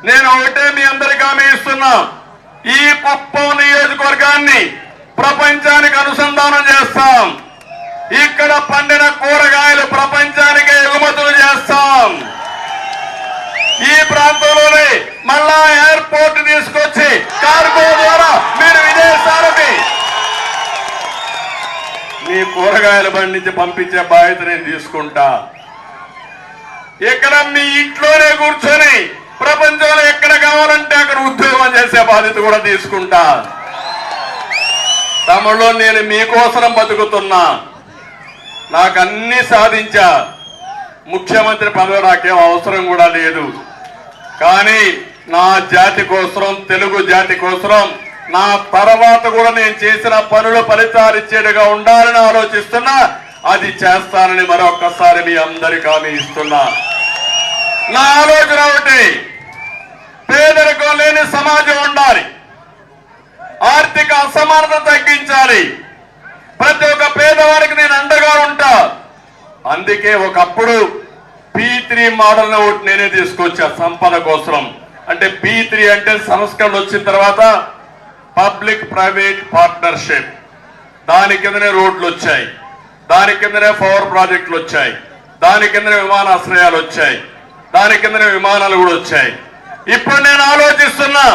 నేను ఒకటే మీ అందరికీ హామీ ఇస్తున్నా, ఈ కుప్పం నియోజకవర్గాన్ని ప్రపంచానికి అనుసంధానం చేస్తాం. ఇక్కడ పండిన కూరగాయలు ప్రపంచానికి ఎగుమతులు చేస్తాం. ఈ ప్రాంతంలోనే మళ్ళా ఎయిర్పోర్ట్ తీసుకొచ్చి కార్గో ద్వారా మీరు విదేశాలకి మీ కూరగాయల బండి నుంచి పంపించే బాధ్యత నేను తీసుకుంటా. ఇక్కడ మీ ఇంట్లోనే కూర్చొని ప్రపంచంలో ఎక్కడ కావాలంటే అక్కడ ఉద్యోగం చేసే బాధ్యత కూడా తీసుకుంటా. తమలో నేను మీకోసం బతుకుతున్నా. నాకు అన్ని సాధించా. ముఖ్యమంత్రి పదవి నాకేం అవసరం కూడా లేదు. కానీ నా జాతి కోసం, తెలుగు జాతి కోసం, నా తర్వాత కూడా నేను చేసిన పనులు ఫలితాలు ఇచ్చేట్టుగా ఉండాలని ఆలోచిస్తున్నా. అది చేస్తానని మరొక్కసారి మీ అందరికీ హామీ ఇస్తున్నా. నా ఆలోచన ఒకటి, పేదరికం లేని సమాజం ఉండాలి, ఆర్థిక అసమానత తగ్గించాలి, ప్రతి ఒక్క పేదవాడికి నేను అండగా ఉంటా. అందుకే ఒకప్పుడు P3 మోడల్ ఒకటి నేనే తీసుకొచ్చా సంపద కోసం. అంటే P3 అంటే సంస్కరణ వచ్చిన తర్వాత పబ్లిక్ ప్రైవేట్ పార్ట్నర్షిప్. దాని కిందనే రోడ్లు వచ్చాయి, దాని కిందనే పవర్ ప్రాజెక్టులు వచ్చాయి, దాని కిందనే విమానాశ్రయాలు వచ్చాయి, దాని కిందనే విమానాలు కూడా వచ్చాయి. ఇప్పుడు నేను ఆలోచిస్తున్నా,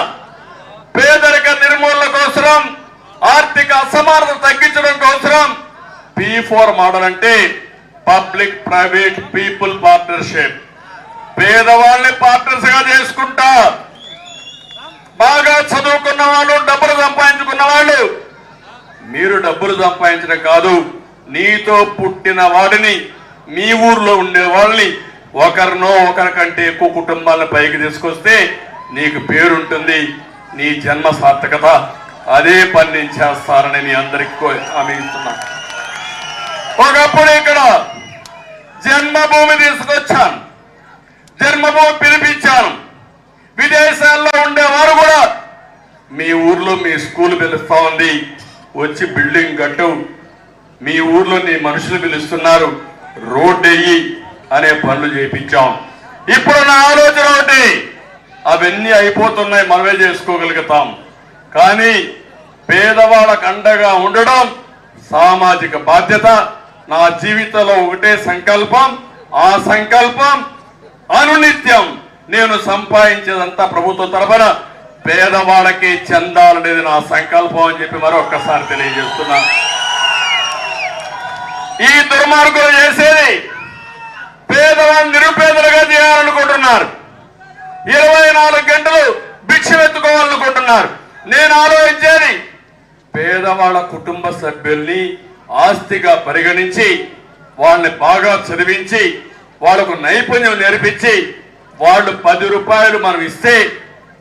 పేదరిక నిర్మూలన కోసం, ఆర్థిక అసమానత తగ్గించడం కోసం P4 మోడల్ అంటే పబ్లిక్ ప్రైవేట్ పీపుల్ పార్ట్నర్షిప్. పేదవాళ్ళని పార్ట్నర్స్ గా చేసుకుంటా. బాగా చదువుకున్న వాళ్ళు, డబ్బులు సంపాదించుకున్న వాళ్ళు, మీరు డబ్బులు సంపాదించడం కాదు, నీతో పుట్టిన వాడిని, మీ ఊర్లో ఉండే వాళ్ళని, ఒకరినో ఒకరికంటే ఎక్కువ కుటుంబాలను పైకి తీసుకొస్తే నీకు పేరుంటుంది, నీ జన్మ సార్థకత. అదే పని నేను చేస్తానని మీ అందరికీ హామీ ఇస్తున్నా. ఒకప్పుడు ఇక్కడ జన్మభూమి తీసుకొచ్చాను, జన్మభూమి పిలిపించాను. విదేశాల్లో ఉండేవారు కూడా మీ ఊర్లో మీ స్కూల్ పిలుస్తా ఉంది, వచ్చి బిల్డింగ్ కట్టు, మీ ఊర్లో నీ మనుషులు పిలుస్తున్నారు, రోడ్డు వెయ్యి అనే పనులు చేయించాం. ఇప్పుడు నా ఆలోచన ఒకటి, అవన్నీ అయిపోతున్నాయి, మనమే చేసుకోగలుగుతాం. కానీ పేదవాళ్ళకు అండగా ఉండడం సామాజిక బాధ్యత. నా జీవితంలో ఒకటే సంకల్పం, ఆ సంకల్పం అనునిత్యం నేను సంపాదించేదంతా ప్రభుత్వం తరఫున పేదవాళ్ళకి చెందాలనేది నా సంకల్పం అని చెప్పి మరొక్కసారి తెలియజేస్తున్నా. ఈ దుర్మార్గులు చేసేది పేదవాళ్ళని నిరుపేదలుగా చేయాలనుకుంటున్నారు, 24 గంటలు భిక్షమెత్తుకోవాలనుకుంటున్నారు. నేను ఆలోచించేది, పేదవాళ్ళ కుటుంబ సభ్యుల్ని ఆస్తిగా పరిగణించి వాళ్ళని బాగా చదివించి వాళ్లకు నైపుణ్యం నేర్పించి వాళ్ళు 10 రూపాయలు మనం ఇస్తే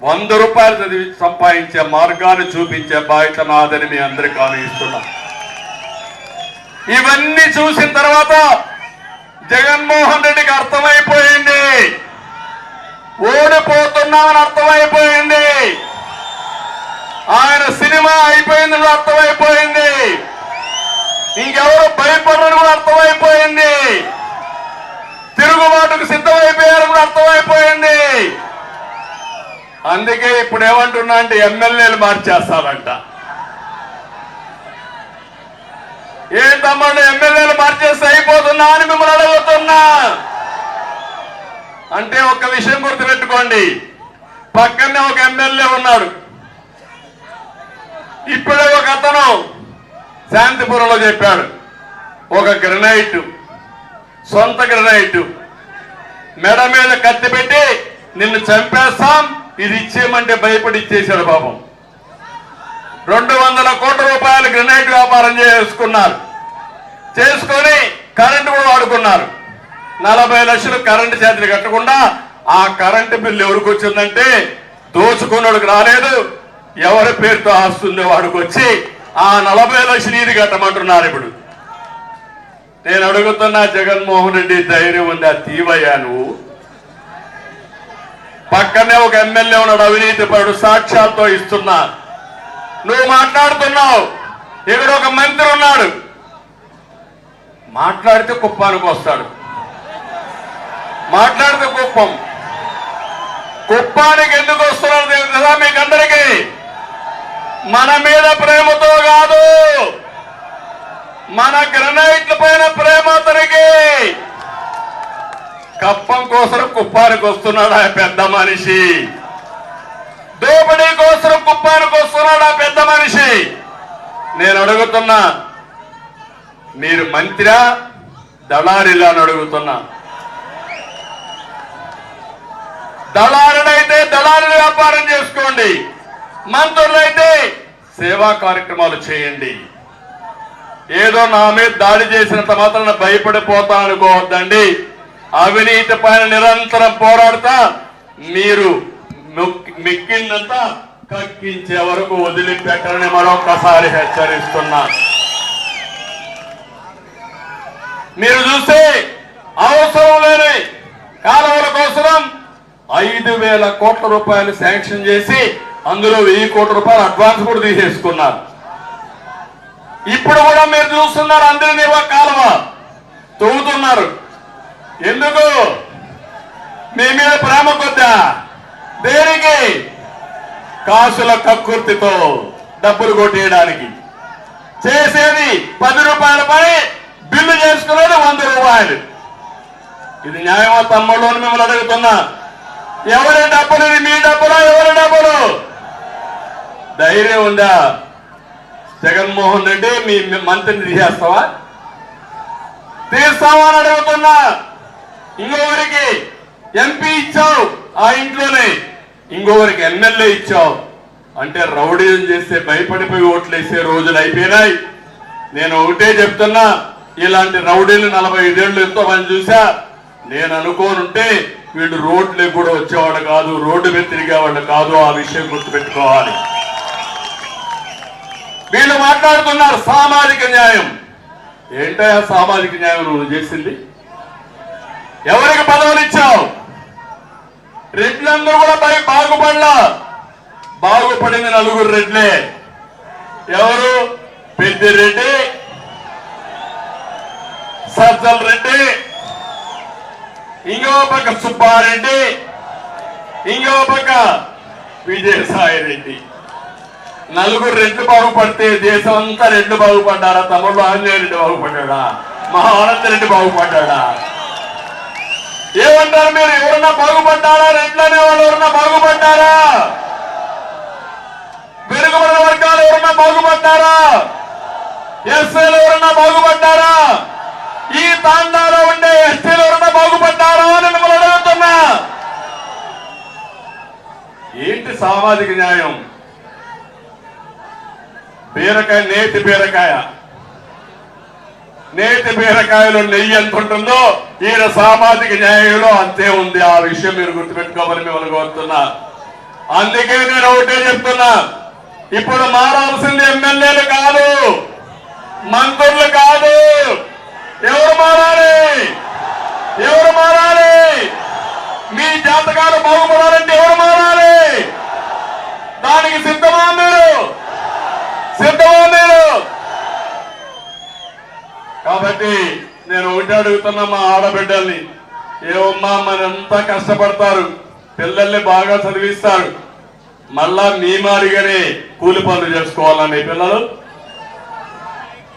100 రూపాయలు చదివి సంపాదించే మార్గాన్ని చూపించే బాధ్యత నాదని మీ అందరికీ హామీ ఇస్తున్నా. ఇవన్నీ చూసిన తర్వాత జగన్మోహన్ రెడ్డికి అర్థమైపోయింది, ఓడిపోతున్నామని అర్థమైపోయింది, ఆయన సినిమా అయిపోయిందని అర్థమైపోయింది, ఇంకెవరు భయపడని కూడా అర్థమైపోయింది, తిరుగుబాటుకు సిద్ధమైపోయారు కూడా అర్థమైపోయింది. అందుకే ఇప్పుడు ఏమంటున్నా అంటే ఎమ్మెల్యేలు మార్చేస్తారంట. ఏం తమ్ముడు ఎమ్మెల్యేలు మార్చేస్తే అయిపోతున్నా అని మిమ్మల్ని అడుగుతున్నా. అంటే ఒక విషయం గుర్తుపెట్టుకోండి, పక్కనే ఒక ఎమ్మెల్యే ఉన్నాడు. ఇప్పుడే ఒక అతను శాంతిపురంలో చెప్పాడు, ఒక గ్రనైట్, సొంత గ్రనైట్ మెడ మీద కత్తి పెట్టి నిన్ను చంపేస్తాం, ఇది ఇచ్చేయమంటే భయపడి ఇచ్చేశాడు పాపం. 200 కోట్ల రూపాయలు గ్రనైట్ వ్యాపారం చేసుకున్నారు, చేసుకొని కరెంటు కూడా వాడుకున్నారు. 40 లక్షలు కరెంటు చేతులు కట్టకుండా ఆ కరెంటు బిల్లు ఎవరికి వచ్చిందంటే దోచుకున్నాడుకు రాలేదు, ఎవరి పేరుతో ఆస్తుందో వాడికి వచ్చి ఆ 40 లక్షలు ఇది కట్టమంటున్నారు. ఇప్పుడు నేను అడుగుతున్నా, జగన్మోహన్ రెడ్డి ధైర్యం ఉంది, ఆ తీవయ్యా నువ్వు. పక్కనే ఒక ఎమ్మెల్యే ఉన్నాడు, అవినీతి పరుడు, సాక్ష్యాలతో ఇస్తున్నా. నువ్వు మాట్లాడుతున్నావు, ఇక్కడ ఒక మంత్రి ఉన్నాడు, మాట్లాడితే కుప్పానికి వస్తాడు, మాట్లాడితే కుప్పం, కుప్పానికి ఎందుకు వస్తున్నారు తెలుసా మీకందరికీ? మన మీద ప్రేమతో కాదు, మన గ్రనైట్ల పైన ప్రేమ. అతనికి కప్పం కోసం కుప్పానికి వస్తున్నాడు ఆ పెద్ద మనిషి. దోపిడీ కోసం కుప్పానికి వస్తున్నాడు ఆ పెద్ద మనిషి. నేను అడుగుతున్నా, మీరు మంత్రా దళారిలా అని అడుగుతున్నా. దళారుడైతే దళారు వ్యాపారం చేసుకోండి, మంత్రులైతే సేవా కార్యక్రమాలు చేయండి. ఏదో నా మీద దాడి చేసినంత మాత్రాన భయపడిపోతా అనుకోవద్దండి. అవినీతి పైన నిరంతరం పోరాడుతా మీరు మిక్కిందంతా కక్కించే వరకు వదిలిపెట్టరని మరొకసారి హెచ్చరిస్తున్నా. మీరు చూస్తే అవసరం లేని కాలువల కోసం 5,000 కోట్ల రూపాయలు శాంక్షన్ చేసి అందులో 1,000 కోట్ల రూపాయలు అడ్వాన్స్ కూడా తీసేసుకున్నారు. ఇప్పుడు కూడా మీరు చూస్తున్నారు, అందరినీ కాలువ తవ్వుతున్నారు. ఎందుకు? మీ మీద ప్రేమ కొద్దా? దేనికి? కాసుల కక్కుర్తితో డబ్బులు కొట్టేయడానికి. చేసేది 10 రూపాయల పని, బిల్లు చేసుకునేది 100 రూపాయలు. ఇది న్యాయమా తమ్ముళ్ళు అని మిమ్మల్ని అడుగుతున్నా. ఎవరి డబ్బులు? ఇది మీ డబ్బులా? ఎవరి డబ్బులు? ధైర్యం ఉందా జగన్మోహన్ రెడ్డి మీ మంత్రిని తీసేస్తావా? తీస్తావా అని అడుగుతున్నా. ఇంకొకరికి ఎంపీ ఇచ్చావు, ఆ ఇంట్లోనే ఇంకొకరికి ఎమ్మెల్యే ఇచ్చావు. అంటే రౌడీజం చేస్తే భయపడిపోయి ఓట్లు వేసే రోజులు అయిపోయినాయి. నేను ఒకటే చెప్తున్నా, ఇలాంటి రౌడీలు 45 ఏళ్ళు ఎంతో మంది చూసా. నేను అనుకోనుంటే వీళ్ళు రోడ్లకు కూడా వచ్చేవాడు కాదు, రోడ్డు మీద తిరిగేవాళ్ళు కాదు. ఆ విషయం గుర్తుపెట్టుకోవాలి. వీళ్ళు మాట్లాడుతున్నారు సామాజిక న్యాయం. ఏంటయ్యా సామాజిక న్యాయం నువ్వు చేసింది? ఎవరికి పదవులు ఇచ్చావు? రెడ్లందరూ కూడా బాగుపడలా. బాగుపడింది 4 రెడ్లే. ఎవరు? పెద్దిరెడ్డి, సజ్జల రెడ్డి, ఇంకో పక్క సుబ్బారెడ్డి, ఇంకో పక్క విజయసాయి రెడ్డి. 4 రెడ్లు బాగుపడితే దేశం అంతా రెడ్లు బాగుపడ్డారా? తమ్ముళ్ళు ఆంజనేయ రెడ్డి బాగుపడ్డా? మహానంద రెడ్డి బాగుపడ్డా? ఏమంటారు మీరు? ఎవరన్నా బాగుపడ్డారా? రెడ్లు అనే వాళ్ళు ఎవరన్నా బాగుపడ్డారా? వెనుకబడిన వర్గాలు ఎవరన్నా బాగుపడ్డారా? ఎస్సీలు ఎవరన్నా బాగుపడ్డారా? ఈ తాండాలో ఉండే ఎస్టీలు ఎవరన్నా బాగుపడ్డారా అని మిమ్మల్ని అడుగుతున్నా. ఏంటి సామాజిక న్యాయం? బీరకాయ, నేతి బీరకాయ, నేతి బీరకాయలో నెయ్యి ఎంత ఉంటుందో ఈయన సామాజిక న్యాయంలో అంతే ఉంది. ఆ విషయం మీరు గుర్తుపెట్టుకోమని మిమ్మల్ని కోరుతున్నా. అందుకే నేను ఒకటే చెప్తున్నా, ఇప్పుడు మారాల్సింది ఎమ్మెల్యేలు కాదు, మంత్రులు కాదు. ఎవరు మారాలి? ఎవరు మారాలి? మీ జాతకాలు బాగుపడాలంటే ఎవరు మారాలి? దానికి సిద్ధమా మీరు? సిద్ధమా మీరు? కాబట్టి నేను ఒకటి అడుగుతున్నా మా ఆడబిడ్డల్ని, ఏమమ్మా మనంతా కష్టపడతారు, పిల్లల్ని బాగా చదివిస్తారు, మళ్ళా మీ మారిగానే కూలి పనులు చేసుకోవాలా మీ పిల్లలు?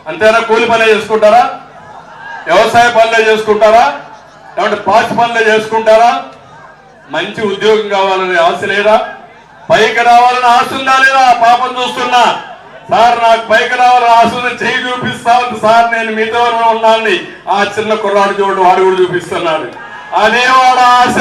అంతేనా? కూలి పనులే చేసుకుంటారా? వ్యవసాయ పనులే చేసుకుంటారా? ఏమంటే పాచి పనులే చేసుకుంటారా? మంచి ఉద్యోగం కావాలని ఆశ లేదా? పైకి రావాలని ఆశ ఉందా లేదా? పాపం చూస్తున్నా సార్, నాకు పైకి రావాలని ఆశ ఉంది, చేయి చూపిస్తా ఉంది సార్, నేను మీతో ఉన్నాను. ఆ చిన్న కుర్రాడు చూడు, వాడు కూడా చూపిస్తున్నాడు. అదే వాడు ఆశ.